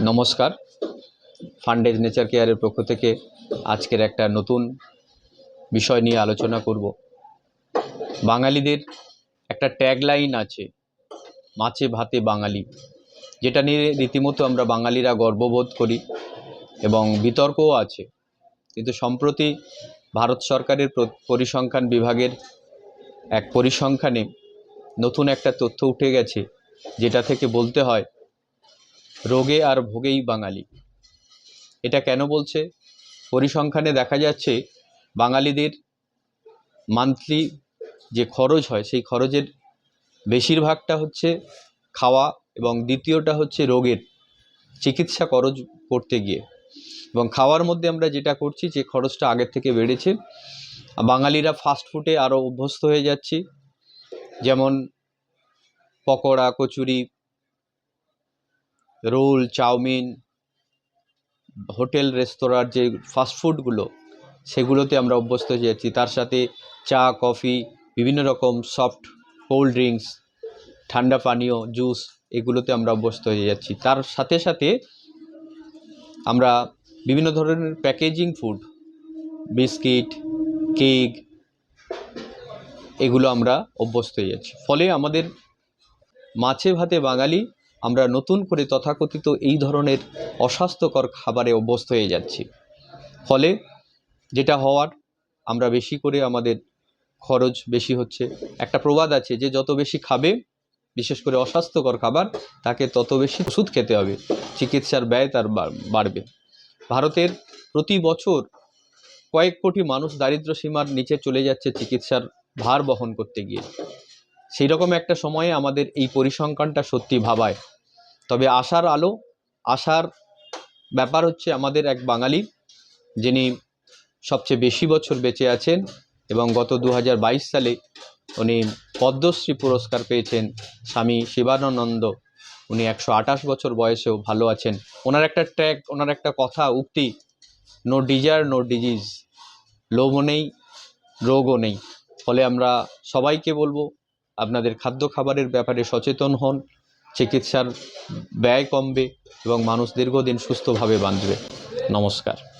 নমস্কার। ফান্ডেজ নেচার কেয়ারের পক্ষ থেকে আজকের একটা নতুন বিষয় নিয়ে আলোচনা করব। বাঙালিদের একটা ট্যাগলাইন আছে, মাছে ভাতে বাঙালি, যেটা নিয়ে রীতিমতো আমরা বাঙালিরা গর্ববোধ করি এবং বিতর্কও আছে। কিন্তু সম্প্রতি ভারত সরকারের পরিসংখ্যান বিভাগের এক পরিসংখ্যানে নতুন একটা তথ্য উঠে গেছে, যেটা থেকে বলতে হয় রোগে আর ভোগেই বাঙালি। এটা কেন বলছে? পরিসংখ্যানে দেখা যাচ্ছে বাঙালিদের মান্থলি যে খরচ হয় সেই খরচের বেশিরভাগটা হচ্ছে খাওয়া এবং দ্বিতীয়টা হচ্ছে রোগের চিকিৎসা খরচ করতে গিয়ে। এবং খাওয়ার মধ্যে আমরা যেটা করছি, যে খরচটা আগের থেকে বেড়েছে। বাঙালিরা ফাস্টফুডে আরও অভ্যস্ত হয়ে যাচ্ছি, যেমন pakora, kachori, roll, chowmein, hotel রেস্তোরাঁর যে ফাস্টফুডগুলো সেগুলোতে আমরা অভ্যস্ত হয়ে যাচ্ছি। তার সাথে চা, কফি, বিভিন্ন রকম সফট কোল্ড ড্রিঙ্কস, ঠান্ডা পানীয়, জুস, এগুলোতে আমরা অভ্যস্ত হয়ে যাচ্ছি। তার সাথে সাথে আমরা বিভিন্ন ধরনের প্যাকেজিং ফুড, বিস্কিট, কেক, এগুলো আমরা অভ্যস্ত হয়ে যাচ্ছি। ফলে আমাদের মাছে ভাতে বাঙালি আমরা নতুন করে তথাকথিত এই ধরনের অস্বাস্থ্যকর খাবারে অভ্যস্ত হয়ে যাচ্ছি। ফলে যেটা হওয়ার, আমরা বেশি করে আমাদের খরচ বেশি হচ্ছে। একটা প্রবাদ আছে যে যত বেশি খাবে, বিশেষ করে অস্বাস্থ্যকর খাবার, তাকে তত বেশি ওষুধ খেতে হবে, চিকিৎসার ব্যয় তার বাড়বে। ভারতের প্রতি বছর কয়েক কোটি মানুষ দারিদ্র সীমার নিচে চলে যাচ্ছে চিকিৎসার ভার বহন করতে গিয়ে। সেই রকম একটা সময়ে আমাদের এই পরিসংখ্যানটা সত্যি ভাবায়। তবে আশার আলো, আশার ব্যাপার হচ্ছে আমাদের এক বাঙালি, যিনি সবচেয়ে বেশি বছর বেঁচে আছেন এবং গত 2022 সালে উনি পদ্মশ্রী পুরস্কার পেয়েছেন, স্বামী শিবানন্দ। উনি 128 বছর বয়সেও ভালো আছেন। ওনার একটা ট্যাগ, ওনার একটা কথা, উক্তি, নো ডিজায়ার নো ডিজিজ, লোভও নেই, রোগও নেই। ফলে আমরা সবাইকে বলবো, আপনাদের খাদ্য খাবারের ব্যাপারে সচেতন হন, চিকিৎসার ব্যয় কমবে এবং মানুষ দীর্ঘদিন সুস্থভাবে বাঁচবে। নমস্কার।